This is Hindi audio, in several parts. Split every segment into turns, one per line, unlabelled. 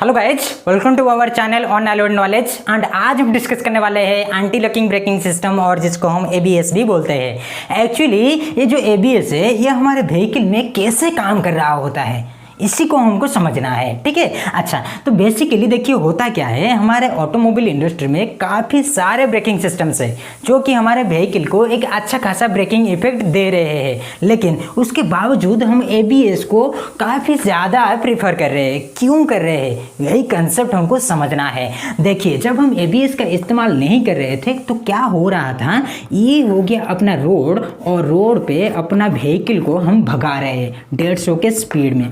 Hello guys, welcome to our channel on alloyed knowledge. And आज हम डिस्कस करने वाले हैं एंटी लॉकिंग ब्रेकिंग सिस्टम, और जिसको हम एबीएस भी बोलते हैं। एक्चुअली ये जो एबीएस है ये हमारे व्हीकल में कैसे काम कर रहा होता है इसी को हमको समझना है, ठीक है। अच्छा, तो बेसिकली देखिए होता क्या है, हमारे ऑटोमोबाइल इंडस्ट्री में काफ़ी सारे ब्रेकिंग सिस्टम्स है जो कि हमारे व्हीकल को एक अच्छा खासा ब्रेकिंग इफेक्ट दे रहे हैं, लेकिन उसके बावजूद हम एबीएस को काफ़ी ज़्यादा प्रीफर कर रहे हैं। क्यों कर रहे हैं, यही कंसेप्ट हमको समझना है। देखिए, जब हम एबीएस का इस्तेमाल नहीं कर रहे थे तो क्या हो रहा था, ये हो गया अपना रोड, और रोड पे अपना व्हीकल को हम भगा रहे हैं 150 के स्पीड में,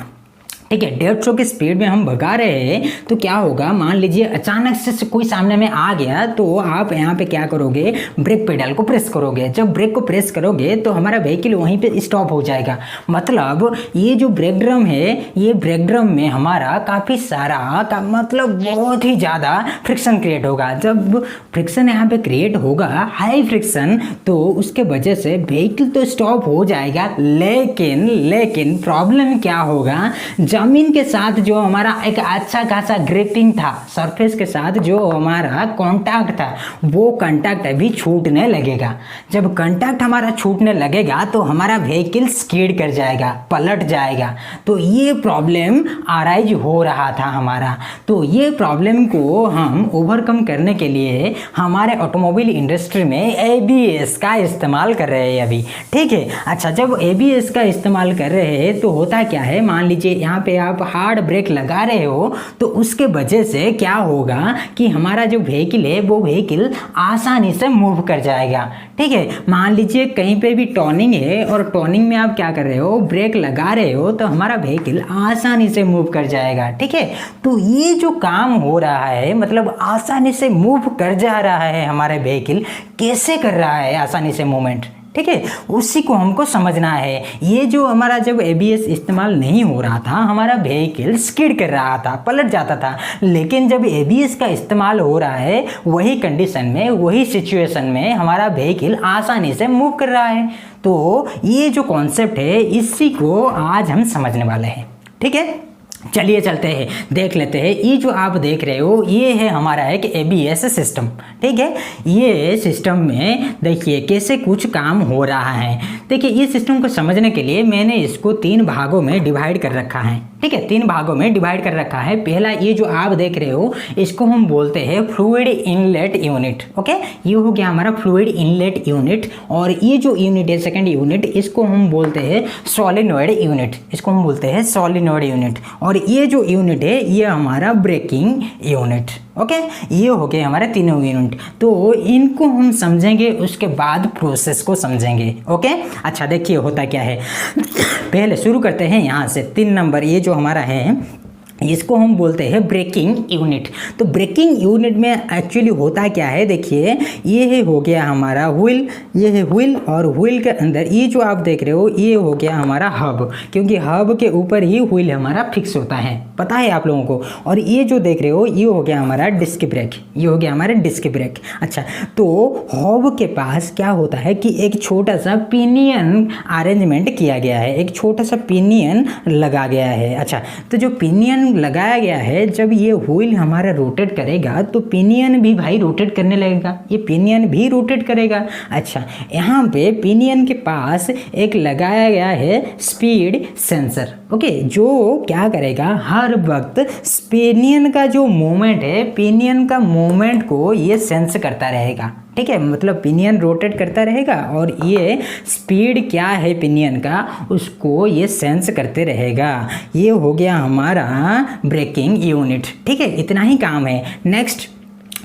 ठीक है। 150 की स्पीड में हम भगा रहे हैं तो क्या होगा, मान लीजिए अचानक से कोई सामने में आ गया तो आप यहाँ पे क्या करोगे, ब्रेक पेडल को प्रेस करोगे। जब ब्रेक को प्रेस करोगे तो हमारा व्हीकल वहीं पे स्टॉप हो जाएगा। मतलब ये जो ब्रेक ड्रम है, ये ब्रेक ड्रम में हमारा काफ़ी सारा का मतलब बहुत ही ज़्यादा फ्रिक्शन क्रिएट होगा। जब फ्रिक्शन यहाँ पे क्रिएट होगा, हाई फ्रिक्शन, तो उसके वजह से व्हीकल तो स्टॉप हो जाएगा, लेकिन प्रॉब्लम क्या होगा, जमीन के साथ जो हमारा एक अच्छा खासा ग्रिपिंग था, सरफेस के साथ जो हमारा कांटेक्ट था, वो कांटेक्ट अभी छूटने लगेगा। जब कांटेक्ट हमारा छूटने लगेगा तो हमारा व्हीकल स्किड कर जाएगा, पलट जाएगा। तो ये प्रॉब्लम अराइज हो रहा था हमारा। तो ये प्रॉब्लम को हम ओवरकम करने के लिए हमारे ऑटोमोबाइल इंडस्ट्री में एबीएस का इस्तेमाल कर रहे हैं अभी, ठीक है। अच्छा, जब एबीएस का इस्तेमाल कर रहे हैं तो होता क्या है, मान लीजिए यहाँ पे आप हार्ड ब्रेक लगा रहे हो तो उसके वजह से क्या होगा कि हमारा जो व्हीकल है वो व्हीकल आसानी से मूव कर जाएगा, ठीक है। मान लीजिए कहीं पे भी टर्निंग है और टर्निंग में आप क्या कर रहे हो, ब्रेक लगा रहे हो, तो हमारा व्हीकल आसानी से मूव कर जाएगा, ठीक है। तो ये जो काम हो रहा है, मतलब आसानी से मूव कर जा रहा है हमारा व्हीकल, कैसे कर रहा है आसानी से मूवमेंट, ठीक है, उसी को हमको समझना है। ये जो हमारा जब एबीएस इस्तेमाल नहीं हो रहा था, हमारा व्हीकल स्किड कर रहा था, पलट जाता था, लेकिन जब एबीएस का इस्तेमाल हो रहा है, वही कंडीशन में, वही सिचुएशन में हमारा व्हीकल आसानी से मूव कर रहा है। तो ये जो कॉन्सेप्ट है इसी को आज हम समझने वाले हैं, ठीक है। चलिए चलते हैं, देख लेते हैं। ये जो आप देख रहे हो ये है हमारा एक एबीएस सिस्टम, ठीक है। ये सिस्टम में देखिए कैसे कुछ काम हो रहा है। देखिए, ये सिस्टम को समझने के लिए मैंने इसको 3 भागों में डिवाइड कर रखा है, ठीक है। 3 भागों में डिवाइड कर रखा है। पहला ये जो आप देख रहे हो इसको हम बोलते हैं फ्लूइड इनलेट यूनिट, ओके। ये हो गया हमारा फ्लूइड इनलेट यूनिट। और ये जो यूनिट है सेकेंड यूनिट, इसको हम बोलते हैं सोलिनॉइड यूनिट, इसको हम बोलते हैं सोलिनॉइड यूनिट। और ये जो यूनिट है ये हमारा ब्रेकिंग यूनिट, ओके। ये हो गए हमारे तीनों यूनिट। तो इनको हम समझेंगे, उसके बाद प्रोसेस को समझेंगे, ओके। अच्छा, देखिए होता क्या है, पहले शुरू करते हैं यहाँ से। 3 नंबर ये जो हमारा है इसको हम बोलते हैं ब्रेकिंग यूनिट। तो ब्रेकिंग यूनिट में एक्चुअली होता क्या है, देखिए ये है हो गया हमारा व्हील, ये है व्हील, और व्हील के अंदर ये जो आप देख रहे हो ये हो गया हमारा हब, क्योंकि हब के ऊपर ही व्हील हमारा फिक्स होता है, पता है आप लोगों को। और ये जो देख रहे हो ये हो गया हमारा डिस्क ब्रेक, ये हो गया हमारा डिस्क ब्रेक। अच्छा, तो हब के पास क्या होता है कि एक छोटा सा पिनियन अरेंजमेंट किया गया है, एक छोटा सा पिनियन लगा गया है। अच्छा, तो जो पिनियन लगाया गया है, जब ये व्हील हमारा रोटेट करेगा तो पिनियन भी भाई रोटेट करने लगेगा, ये पिनियन भी रोटेट करेगा। अच्छा, यहाँ पे पिनियन के पास एक लगाया गया है स्पीड सेंसर, ओके, जो क्या करेगा, हर वक्त पिनियन का जो मूवमेंट है, पिनियन का मूवमेंट को ये सेंस करता रहेगा, ठीक है। मतलब पिनियन रोटेट करता रहेगा और ये स्पीड क्या है पिनियन का, उसको ये सेंस करते रहेगा। ये हो गया हमारा ब्रेकिंग यूनिट, ठीक है। इतना ही काम है। नेक्स्ट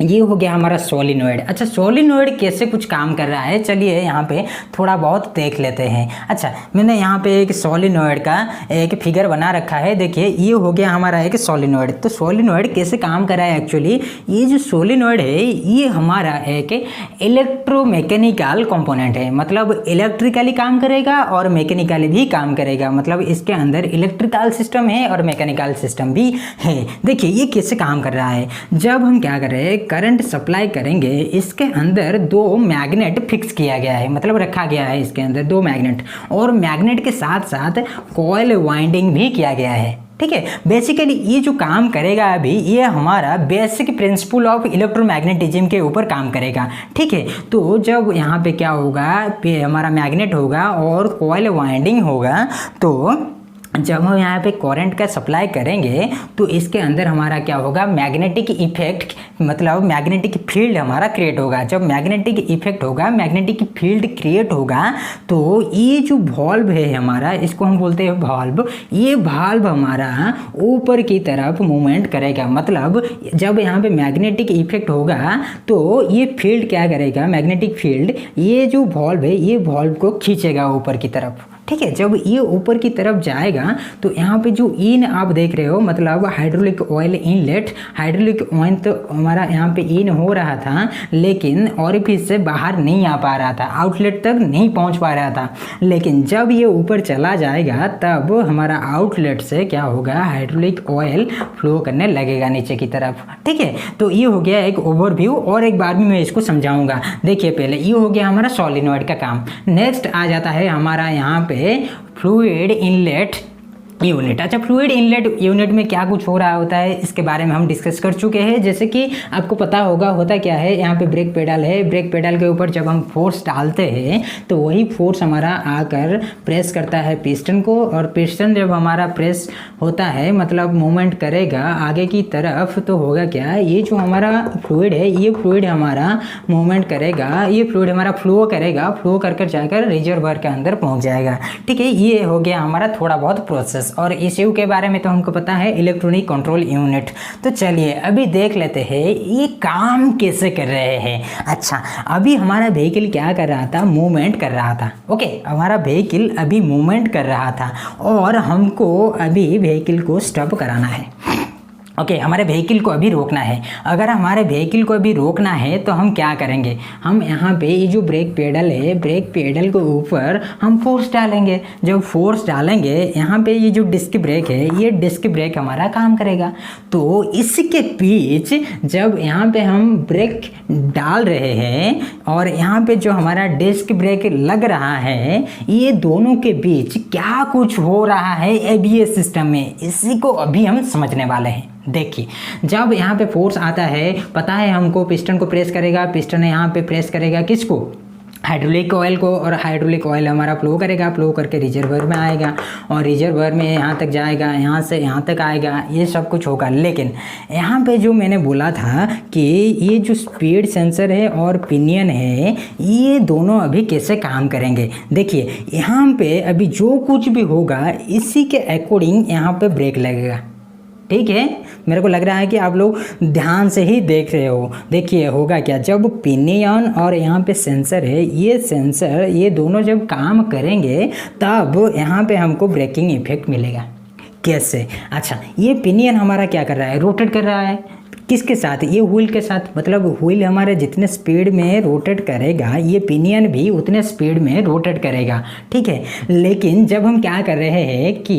ये हो गया हमारा सोलिनॉइड। अच्छा, सोलिनॉइड कैसे कुछ काम कर रहा है, चलिए यहाँ पे थोड़ा बहुत देख लेते हैं। अच्छा, मैंने यहाँ पे एक सोलिनॉइड का एक फिगर बना रखा है, देखिए ये हो गया हमारा एक सोलिनॉइड। तो सोलिनॉइड कैसे काम कर रहा है, एक्चुअली ये जो सोलिनॉइड है ये हमारा एक इलेक्ट्रोमैकेनिकल कंपोनेंट है, मतलब इलेक्ट्रिकली काम करेगा और मैकेनिकली भी काम करेगा। मतलब इसके अंदर इलेक्ट्रिकल सिस्टम है और मैकेनिकल सिस्टम भी है। देखिए ये कैसे काम कर रहा है, जब हम क्या कर रहे हैं, करंट सप्लाई करेंगे, इसके अंदर 2 मैग्नेट फिक्स किया गया है, मतलब रखा गया है इसके अंदर 2 मैग्नेट, और मैग्नेट के साथ साथ कॉइल वाइंडिंग भी किया गया है, ठीक है। बेसिकली ये जो काम करेगा अभी, ये हमारा बेसिक प्रिंसिपल ऑफ इलेक्ट्रोमैग्नेटिज्म के ऊपर काम करेगा, ठीक है। तो जब यहाँ पे क्या होगा, हमारा मैग्नेट होगा और कॉइल वाइंडिंग होगा, तो जब हम यहाँ पे करंट का सप्लाई करेंगे तो इसके अंदर हमारा क्या होगा, मैग्नेटिक इफेक्ट, मतलब मैग्नेटिक फील्ड हमारा क्रिएट होगा। जब मैग्नेटिक इफेक्ट होगा, मैग्नेटिक फील्ड क्रिएट होगा, तो ये जो वॉल्व है हमारा, इसको हम बोलते हैं वॉल्व, ये वॉल्व हमारा ऊपर की तरफ मूवमेंट करेगा। मतलब जब यहाँ पे मैग्नेटिक इफेक्ट होगा तो ये फील्ड क्या करेगा, मैग्नेटिक फील्ड ये जो वॉल्व है ये वॉल्व को खींचेगा ऊपर की तरफ, ठीक है। जब ये ऊपर की तरफ जाएगा तो यहाँ पे जो इन आप देख रहे हो, मतलब hydraulic oil inlet, hydraulic oil तो हमारा यहाँ पे इन हो रहा था, लेकिन ऑरिफिस से बाहर नहीं आ पा रहा था, आउटलेट तक नहीं पहुँच पा रहा था। लेकिन जब ये ऊपर चला जाएगा तब हमारा आउटलेट से क्या होगा, हाइड्रोलिक ऑयल फ्लो करने लगेगा नीचे की तरफ, ठीक है। तो ये हो गया एक ओवरव्यू, और एक बार भी मैं इसको समझाऊंगा। देखिए पहले ये हो गया हमारा सोलिनॉइड का काम। नेक्स्ट आ जाता है हमारा यहाँ पे फ्लूइड इनलेट यूनिट। अच्छा, फ्लूइड इनलेट यूनिट में क्या कुछ हो रहा होता है इसके बारे में हम डिस्कस कर चुके हैं। जैसे कि आपको पता होगा होता क्या है, यहाँ पे ब्रेक पेडल है, ब्रेक पेडल के ऊपर जब हम फोर्स डालते हैं तो वही फोर्स हमारा आकर प्रेस करता है पिस्टन को, और पिस्टन जब हमारा प्रेस होता है मतलब मूवमेंट करेगा आगे की तरफ, तो होगा क्या, ये जो हमारा फ्लूइड है ये फ्लूइड हमारा मूवमेंट करेगा, ये फ्लूइड हमारा फ्लो करेगा, फ्लो कर जाकर रिजर्वायर के अंदर पहुँच जाएगा, ठीक है। ये हो गया हमारा थोड़ा बहुत प्रोसेस। और ईसीयू के बारे में तो हमको पता है, इलेक्ट्रॉनिक कंट्रोल यूनिट। तो चलिए अभी देख लेते हैं ये काम कैसे कर रहे हैं। अच्छा, अभी हमारा व्हीकल क्या कर रहा था, मूवमेंट कर रहा था, ओके। हमारा व्हीकल अभी मूवमेंट कर रहा था और हमको अभी व्हीकल को स्टॉप कराना है, ओके। हमारे व्हीकल को अभी रोकना है। अगर हमारे व्हीकल को अभी रोकना है तो हम क्या करेंगे, हम यहाँ पे ये जो ब्रेक पेडल है, ब्रेक पेडल के ऊपर हम फोर्स डालेंगे। जब फोर्स डालेंगे यहाँ पे ये जो डिस्क ब्रेक है, ये डिस्क ब्रेक हमारा काम करेगा। तो इसके बीच जब यहाँ पे हम ब्रेक डाल रहे हैं और यहाँ पे जो हमारा डिस्क ब्रेक लग रहा है, ये दोनों के बीच क्या कुछ हो रहा है एबीएस सिस्टम में, इसी को अभी हम समझने वाले हैं। देखिए, जब यहाँ पे फोर्स आता है, पता है हमको, पिस्टन को प्रेस करेगा, पिस्टन यहाँ पे प्रेस करेगा किसको, हाइड्रोलिक ऑयल को, और हाइड्रोलिक ऑयल हमारा फ्लो करेगा, फ्लो करके रिजर्वायर में आएगा, और रिजर्वायर में यहाँ तक जाएगा, यहाँ से यहाँ तक आएगा, ये सब कुछ होगा। लेकिन यहाँ पे जो मैंने बोला था कि ये जो स्पीड सेंसर है और पिनियन है, ये दोनों अभी कैसे काम करेंगे। देखिए यहाँ पे अभी जो कुछ भी होगा इसी के अकॉर्डिंग यहाँ पे ब्रेक लगेगा, ठीक है। मेरे को लग रहा है कि आप लोग ध्यान से ही देख रहे हो। देखिए होगा क्या, जब पिनियन और यहाँ पे सेंसर है, ये सेंसर ये दोनों जब काम करेंगे तब यहाँ पे हमको ब्रेकिंग इफेक्ट मिलेगा। कैसे, अच्छा, ये पिनियन हमारा क्या कर रहा है, रोटेट कर रहा है, किसके साथ, ये व्हील के साथ। मतलब व्हील हमारे जितने स्पीड में रोटेट करेगा, ये पिनियन भी उतने स्पीड में रोटेट करेगा, ठीक है। लेकिन जब हम क्या कर रहे हैं कि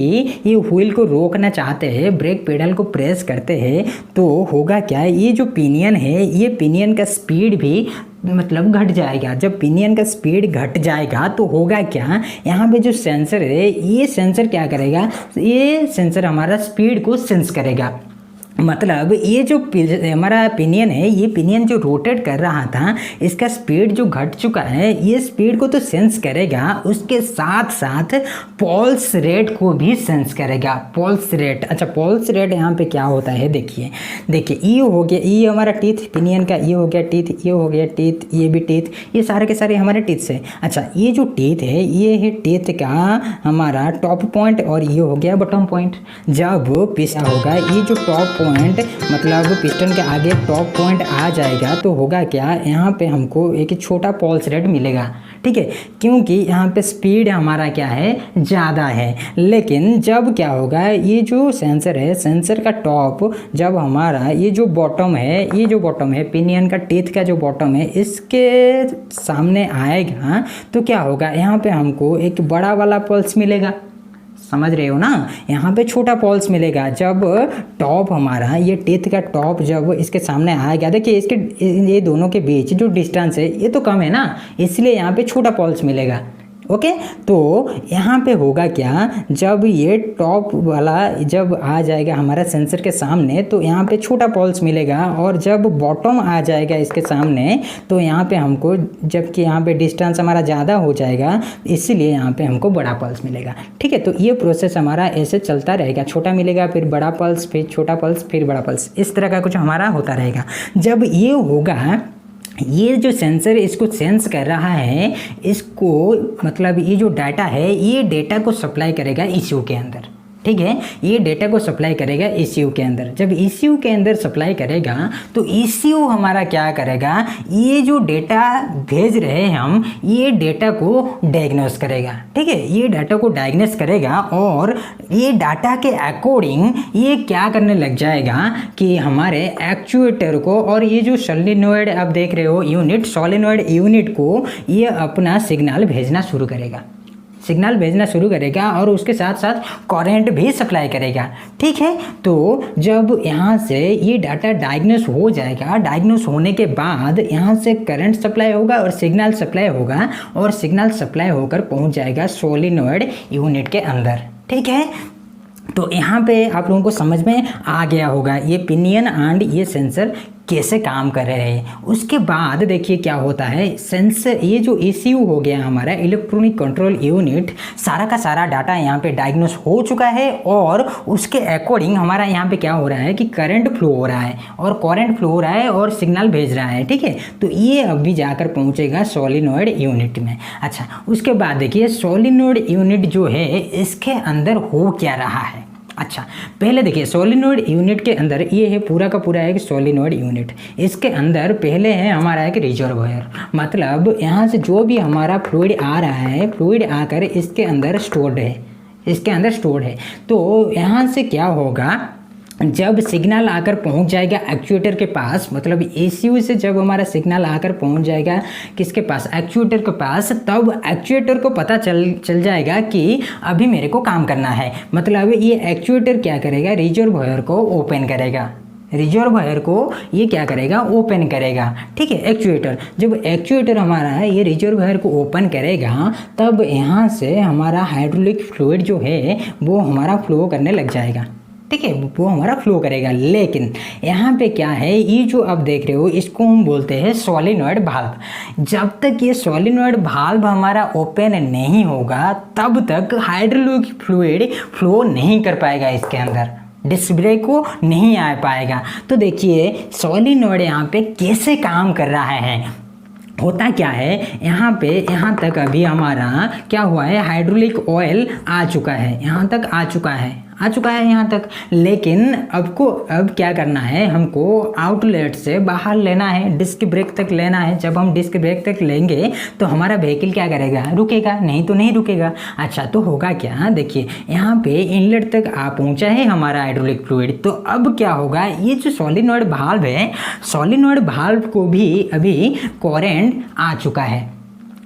ये व्हील को रोकना चाहते हैं, ब्रेक पेडल को प्रेस करते हैं, तो होगा क्या, ये जो पिनियन है, ये पिनियन का स्पीड भी मतलब घट जाएगा। जब पिनियन का स्पीड घट जाएगा तो होगा क्या, यहाँ पे जो सेंसर है, ये सेंसर क्या करेगा, ये सेंसर हमारा स्पीड को सेंस करेगा। मतलब ये जो हमारा पिनियन है, ये पिनियन जो रोटेट कर रहा था, इसका स्पीड जो घट चुका है, ये स्पीड को तो सेंस करेगा, उसके साथ साथ पल्स रेट को भी सेंस करेगा। पल्स रेट, अच्छा पल्स रेट यहाँ पे क्या होता है, देखिए ये हो गया, ये हमारा टीथ पिनियन का, ये हो गया टीथ, ये हो गया टीथ, ये भी टीथ, ये सारे के सारे हमारे टीथ से। अच्छा, ये जो टीथ है, ये है टीथ का हमारा टॉप पॉइंट, और ये हो गया बॉटम पॉइंट। जब पिस्टन होगा, ये जो टॉप पॉइंट मतलब पिस्टन के आगे टॉप पॉइंट आ जाएगा, तो होगा क्या, यहाँ पे हमको एक छोटा पल्स रेट मिलेगा, ठीक है, क्योंकि यहाँ पे स्पीड हमारा क्या है, ज़्यादा है। लेकिन जब क्या होगा, ये जो सेंसर है, सेंसर का टॉप जब हमारा ये जो बॉटम है, ये जो बॉटम है पिनियन का टीथ का जो बॉटम है, इसके सामने आएगा, तो क्या होगा, यहाँ पे हमको एक बड़ा वाला पल्स मिलेगा। समझ रहे हो ना, यहाँ पे छोटा पल्स मिलेगा। जब टॉप हमारा ये टीथ का टॉप जब इसके सामने आएगा, देखिए इसके ये दोनों के बीच जो डिस्टेंस है ये तो कम है ना, इसलिए यहाँ पे छोटा पल्स मिलेगा, ओके। तो यहाँ पे होगा क्या, जब ये टॉप वाला जब आ जाएगा हमारा सेंसर के सामने तो यहाँ पे छोटा पल्स मिलेगा, और जब बॉटम आ जाएगा इसके सामने तो यहाँ पे हमको, जबकि यहाँ पे डिस्टेंस हमारा ज़्यादा हो जाएगा इसीलिए यहाँ पे हमको बड़ा पल्स मिलेगा। ठीक है, तो ये प्रोसेस हमारा ऐसे चलता रहेगा, छोटा मिलेगा फिर बड़ा पल्स फिर छोटा पल्स फिर बड़ा पल्स, इस तरह का कुछ हमारा होता रहेगा। जब ये होगा, ये जो सेंसर इसको सेंस कर रहा है, इसको मतलब ये जो डाटा है ये डेटा को सप्लाई करेगा ECU के अंदर। ठीक है, ये डेटा को सप्लाई करेगा ECU के अंदर। जब ECU के अंदर सप्लाई करेगा तो ECU हमारा क्या करेगा, ये जो डेटा भेज रहे हैं हम, ये डेटा को डायग्नोस करेगा। ठीक है, ये डाटा को डायग्नोस करेगा और ये डाटा के अकॉर्डिंग ये क्या करने लग जाएगा कि हमारे एक्चुएटर को, और ये जो सोलेनॉइड आप देख रहे हो यूनिट, सोलेनॉइड यूनिट को ये अपना सिग्नल भेजना शुरू करेगा और उसके साथ साथ करंट भी सप्लाई करेगा। ठीक है, तो जब यहाँ से ये डाटा डायग्नोस हो जाएगा, डायग्नोस होने के बाद यहाँ से करंट सप्लाई होगा और सिग्नल सप्लाई होगा, और सिग्नल सप्लाई होकर पहुँच जाएगा सोलेनॉइड यूनिट के अंदर। ठीक है, तो यहाँ पे आप लोगों को समझ में आ गया होगा ये पिनियन एंड ये सेंसर कैसे काम कर रहे हैं। उसके बाद देखिए क्या होता है, सेंसर, ये जो ECU हो गया हमारा इलेक्ट्रॉनिक कंट्रोल यूनिट, सारा का सारा डाटा यहाँ पे डायग्नोस हो चुका है, और उसके अकॉर्डिंग हमारा यहाँ पे क्या हो रहा है कि करंट फ्लो हो रहा है, और सिग्नल भेज रहा है। ठीक है, तो ये अभी जाकर पहुँचेगा सोलेनॉइड यूनिट में। अच्छा, उसके बाद देखिए सोलेनॉइड यूनिट जो है इसके अंदर हो क्या रहा है। अच्छा, पहले देखिए सोलेनॉइड यूनिट के अंदर ये है पूरा का पूरा एक सोलेनॉइड यूनिट। इसके अंदर पहले है हमारा एक रिजर्वायर, मतलब यहाँ से जो भी हमारा फ्लूइड आ रहा है, फ्लूइड आकर इसके अंदर स्टोर्ड है। तो यहाँ से क्या होगा, जब सिग्नल आकर पहुंच जाएगा एक्चुएटर के पास, मतलब ECU से जब हमारा सिग्नल आकर पहुंच जाएगा किसके पास, एक्चुएटर के पास, तब एक्चुएटर को पता चल जाएगा कि अभी मेरे को काम करना है। मतलब ये एक्चुएटर क्या करेगा, रिजर्वायर को ओपन करेगा, ओपन करेगा। ठीक है, एक्चुएटर, जब एक्चुएटर हमारा है ये रिजर्वायर को ओपन करेगा, तब यहाँ से हमारा हाइड्रोलिक फ्लूइड जो है वो हमारा फ्लो करने लग जाएगा। ठीक है, वो हमारा फ्लो करेगा। लेकिन यहाँ पे क्या है, ये जो आप देख रहे हो इसको हम बोलते हैं सोलेनॉइड वाल्व। जब तक ये सोलेनॉइड वाल्व हमारा ओपन नहीं होगा तब तक हाइड्रोलिक फ्लूइड फ्लो नहीं कर पाएगा, इसके अंदर डिस्क ब्रेक को नहीं आ पाएगा। तो देखिए सोलेनॉइड यहाँ पे कैसे काम कर रहा है। होता क्या है, यहाँ तक अभी हमारा क्या हुआ है, हाइड्रोलिक ऑयल आ चुका है, यहाँ तक आ चुका है यहाँ तक। लेकिन अब क्या करना है, हमको आउटलेट से बाहर लेना है, डिस्क ब्रेक तक लेना है। जब हम डिस्क ब्रेक तक लेंगे तो हमारा व्हीकल क्या करेगा, रुकेगा, नहीं तो नहीं रुकेगा। अच्छा, तो होगा क्या, देखिए यहाँ पे इनलेट तक आ पहुँचा है हमारा हाइड्रोलिक फ्लूइड। तो अब क्या होगा, ये जो सोलेनॉइड वाल्व है, सोलेनॉइड वाल्व को भी अभी करंट आ चुका है।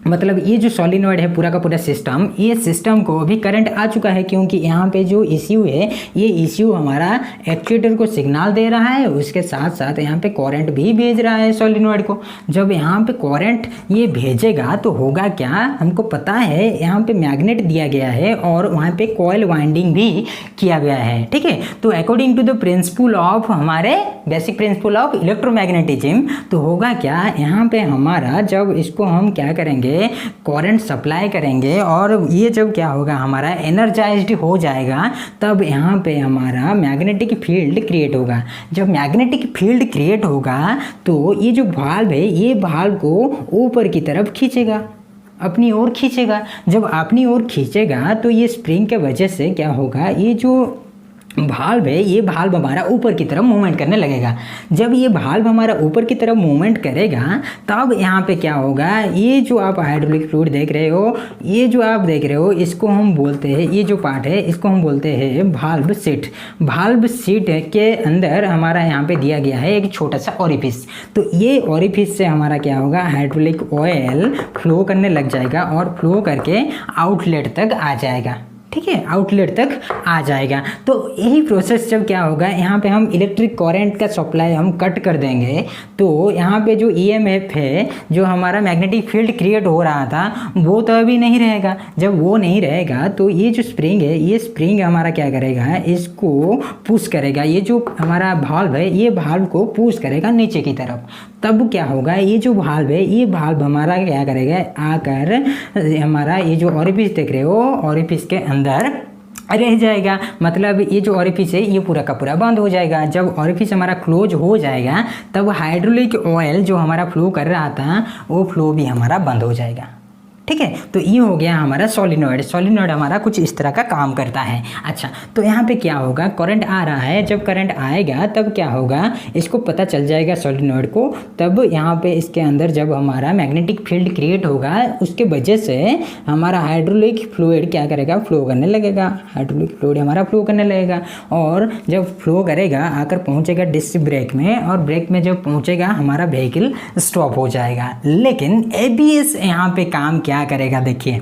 मतलब ये जो सोलेनॉइड है पूरा का पूरा सिस्टम, ये सिस्टम को भी करंट आ चुका है, क्योंकि यहाँ पे जो ECU है, ये ECU हमारा एक्चुएटर को सिग्नल दे रहा है, उसके साथ साथ यहाँ पे करंट भी भेज रहा है सोलेनॉइड को। जब यहाँ पे करंट ये भेजेगा तो होगा क्या, हमको पता है यहाँ पे मैग्नेट दिया गया है और वहाँ पे कॉइल वाइंडिंग भी किया गया है। ठीक है, तो according to the principle of हमारे बेसिक प्रिंसिपल ऑफ इलेक्ट्रोमैग्नेटिज्म, तो होगा क्या, यहाँ पे हमारा जब इसको हम क्या करेंगे, करंट सप्लाई करेंगे, और ये जब क्या होगा हमारा एनर्जाइज्ड हो जाएगा, तब यहाँ पे हमारा मैग्नेटिक फील्ड क्रिएट होगा। जब मैग्नेटिक फील्ड क्रिएट होगा तो ये जो वाल्व है, ये वाल्व को ऊपर की तरफ खींचेगा, अपनी ओर खींचेगा। जब अपनी ओर खींचेगा तो ये स्प्रिंग के वजह से क्या होगा, ये जो भाल्व है, ये भाल्व हमारा ऊपर की तरफ मूवमेंट करने लगेगा। जब ये भाल्व हमारा ऊपर की तरफ मूवमेंट करेगा तब यहाँ पे क्या होगा, ये जो आप हाइड्रोलिक फ्लूइड देख रहे हो, ये जो आप देख रहे हो, इसको हम बोलते हैं, ये जो पार्ट है इसको हम बोलते हैं वाल्व सीट। वाल्व सीट के अंदर हमारा यहाँ पे दिया गया है एक छोटा सा ओरिफिस। तो ये ओरिफिस से हमारा क्या होगा, हाइड्रोलिक ऑयल फ्लो करने लग जाएगा और फ्लो करके आउटलेट तक आ जाएगा। ठीक है, आउटलेट तक आ जाएगा। तो यही प्रोसेस जब क्या होगा, यहाँ पे हम इलेक्ट्रिक करंट का सप्लाई हम कट कर देंगे तो यहाँ पे जो ईएमएफ है, जो हमारा मैग्नेटिक फील्ड क्रिएट हो रहा था, वो तो अभी नहीं रहेगा। जब वो नहीं रहेगा तो ये जो स्प्रिंग है, ये स्प्रिंग हमारा क्या करेगा, इसको पुश करेगा। ये जो हमारा वाल्व है, ये वाल्व को पुश करेगा नीचे की तरफ। तब क्या होगा, ये जो वाल्व है, ये वाल्व हमारा क्या करेगा, आकर हमारा ये जो ओरिफिस देख रहे हो, ओरिफिस के अंदर रह जाएगा। मतलब ये जो ओरिफिस है, ये पूरा का पूरा बंद हो जाएगा। जब ओरिफिस हमारा क्लोज हो जाएगा तब हाइड्रोलिक ऑयल जो हमारा फ्लो कर रहा था, वो फ्लो भी हमारा बंद हो जाएगा। ठीक है, तो ये हो गया हमारा सोलिनॉइड। सोलिनॉइड हमारा कुछ इस तरह का काम करता है। अच्छा, तो यहाँ पे क्या होगा, करंट आ रहा है, जब करंट आएगा तब क्या होगा, इसको पता चल जाएगा सोलिनॉइड को। तब यहाँ पे इसके अंदर जब हमारा मैग्नेटिक फील्ड क्रिएट होगा, उसके वजह से हमारा हाइड्रोलिक फ्लूइड क्या करेगा, फ्लो करने लगेगा। हाइड्रोलिक फ्लूइड हमारा फ्लो करने लगेगा और जब फ्लो करेगा आकर पहुँचेगा डिस्क ब्रेक में, और ब्रेक में जब पहुँचेगा हमारा व्हीकल स्टॉप हो जाएगा। लेकिन एबीएस यहाँ पे काम क्या करेगा, देखिए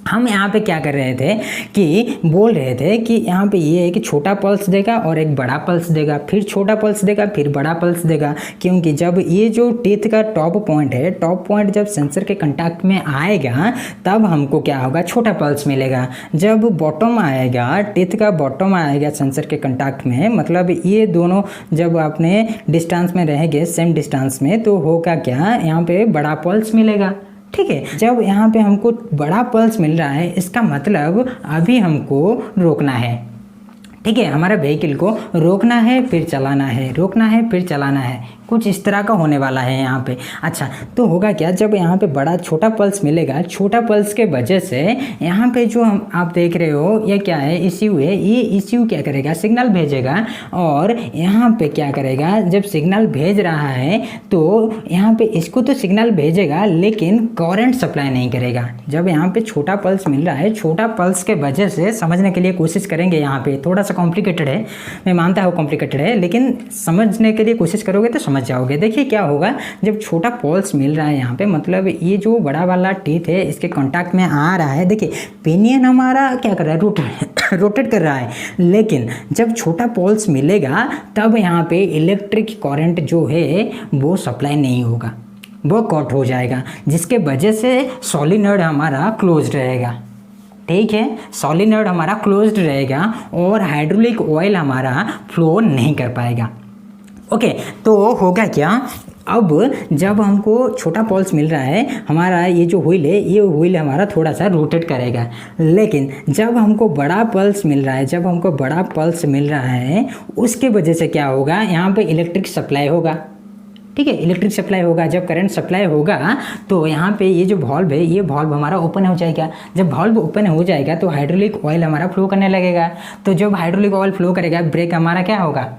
हम यहाँ पे क्या कर रहे थे कि बोल रहे थे कि यहाँ पे ये है कि छोटा पल्स देगा और एक बड़ा पल्स देगा, फिर छोटा पल्स देगा, फिर बड़ा पल्स देगा। क्योंकि जब ये जो टीथ का टॉप पॉइंट है, टॉप पॉइंट जब सेंसर के कांटेक्ट में आएगा तब हमको क्या होगा, छोटा पल्स मिलेगा। जब बॉटम आएगा, टीथ का बॉटम आएगा सेंसर के कांटेक्ट में, मतलब ये दोनों जब अपने डिस्टेंस में रहेंगे, सेम डिस्टेंस में, तो होगा क्या, यहाँ पे बड़ा पल्स मिलेगा। ठीक है, जब यहाँ पे हमको बड़ा पल्स मिल रहा है, इसका मतलब अभी हमको रोकना है। ठीक है, हमारा व्हीकल को रोकना है फिर चलाना है, रोकना है फिर चलाना है, कुछ इस तरह का होने वाला है यहाँ पे। अच्छा, तो होगा क्या, जब यहाँ पे बड़ा छोटा पल्स मिलेगा, छोटा पल्स के वजह से यहाँ पे जो हम आप देख रहे हो, ये क्या है, ECU है। ये ECU क्या करेगा, सिग्नल भेजेगा। और यहाँ पे क्या करेगा, जब सिग्नल भेज रहा है तो यहाँ पे इसको तो सिग्नल भेजेगा लेकिन करंट सप्लाई नहीं करेगा। जब यहाँ पे छोटा पल्स मिल रहा है, छोटा पल्स के वजह से समझने के लिए कोशिश करेंगे। यहाँ पे थोड़ा सा कॉम्प्लिकेटेड है, मैं मानता हूँ कॉम्प्लिकेटेड है, लेकिन समझने के लिए कोशिश करोगे तो समझ जाओगे। देखिए क्या होगा, जब छोटा पल्स मिल रहा है यहाँ पे, मतलब ये जो बड़ा वाला टीथ है इसके कांटेक्ट में आ रहा है। देखिए पिनियन हमारा क्या कर रहा है, रोटेट कर रहा है। लेकिन जब छोटा पल्स मिलेगा तब यहाँ पे इलेक्ट्रिक करंट जो है वो सप्लाई नहीं होगा, वो कट हो जाएगा, जिसके वजह से सोलिनॉइड हमारा क्लोज रहेगा। ठीक है, सोलिनॉइड हमारा क्लोज्ड रहेगा और हाइड्रोलिक ऑयल हमारा फ्लो नहीं कर पाएगा। ओके, तो होगा क्या, अब जब हमको छोटा पल्स मिल रहा है, हमारा ये जो व्हील है, ये व्हील हमारा थोड़ा सा रोटेट करेगा। लेकिन जब हमको बड़ा पल्स मिल रहा है, जब हमको बड़ा पल्स मिल रहा है, उसके वजह से क्या होगा, यहाँ पे इलेक्ट्रिक सप्लाई होगा। ठीक है, इलेक्ट्रिक सप्लाई होगा। जब करंट सप्लाई होगा तो यहाँ पे ये जो वॉल्व है, ये वॉल्व हमारा ओपन हो जाएगा। जब वॉल्व ओपन हो जाएगा तो हाइड्रोलिक ऑयल हमारा फ्लो करने लगेगा। तो जब हाइड्रोलिक ऑयल फ्लो करेगा, ब्रेक हमारा क्या होगा,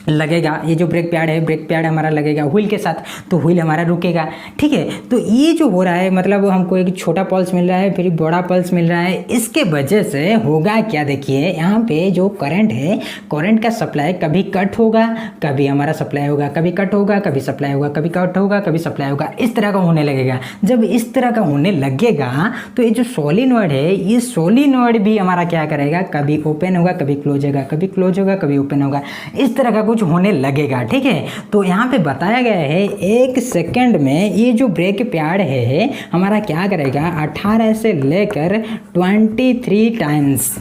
लगेगा। ये जो ब्रेक पैड है, ब्रेक पैड हमारा लगेगा व्हील के साथ, तो व्हील हमारा रुकेगा। ठीक है, तो ये जो हो रहा है, मतलब हमको एक छोटा पल्स मिल रहा है फिर बड़ा पल्स मिल रहा है, इसके वजह से होगा क्या, देखिए यहाँ पे जो करंट है, करंट का सप्लाई कभी कट होगा, कभी हमारा सप्लाई होगा, कभी कट होगा, कभी सप्लाई होगा, कभी कट होगा, कभी सप्लाई होगा, इस तरह का होने लगेगा। जब इस तरह का होने लगेगा तो ये जो सोलिनॉइड है, ये सोलिनॉइड भी हमारा क्या करेगा, कभी ओपन होगा, कभी क्लोज होगा, कभी क्लोज होगा, कभी ओपन होगा, इस तरह का कुछ होने लगेगा। ठीक है, तो यहाँ पे बताया गया है 1 सेकंड में ये जो ब्रेक पैड है हमारा क्या करेगा, 18 से लेकर 23 टाइम्स,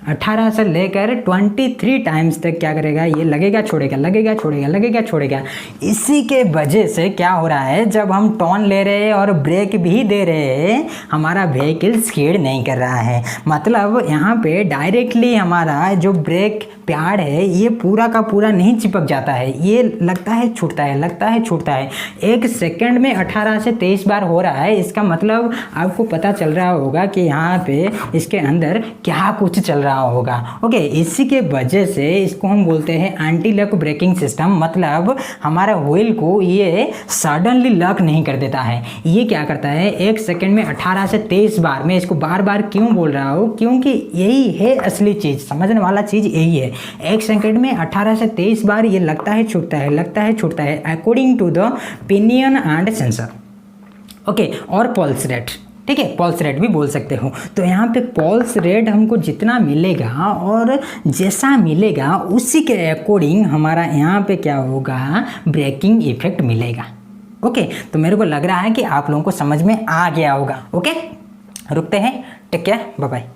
18 से लेकर 23 टाइम्स तक क्या करेगा, ये लगेगा छोड़ेगा, लगेगा छोड़ेगा, लगेगा छोड़ेगा। इसी के वजह से क्या हो रहा है, जब हम टर्न ले रहे हैं और ब्रेक भी दे रहे हैं, हमारा व्हीकल स्किड नहीं कर रहा है। मतलब यहाँ पे डायरेक्टली हमारा जो ब्रेक पैड है ये पूरा का पूरा नहीं चिपक जाता है, ये लगता है छूटता है, लगता है छूटता है। 1 सेकंड में 18 से 23 बार हो रहा है। इसका मतलब आपको पता चल रहा होगा कि यहाँ पे इसके अंदर क्या कुछ चल रहा होगा। ओके, इसी के वजह से इसको हम बोलते हैं एंटी लॉक ब्रेकिंग सिस्टम। मतलब हमारा व्हील को ये सडनली लॉक नहीं कर देता है, ये क्या करता है 1 सेकंड में 18 से 23 बार। मैं इसको बार बार क्यों बोल रहा हूँ, क्योंकि यही है असली चीज़, समझने वाला चीज़ यही है। 1 सेकंड में 18 से 23 बार ये लगता है छूटता है, लगता है छूटता है, according to the pinion and sensor. Okay, और पल्स रेट। ठीक है, पल्स रेट भी बोल सकते हो। तो यहाँ पे पल्स रेट हमको जितना मिलेगा और जैसा मिलेगा उसी के अकॉर्डिंग हमारा यहाँ पे क्या होगा, ब्रेकिंग इफेक्ट मिलेगा। ओके, तो मेरे को लग रहा है कि आप लोगों को समझ में आ गया होगा। ओके, रुकते हैं, टेक केयर, बाय बाय।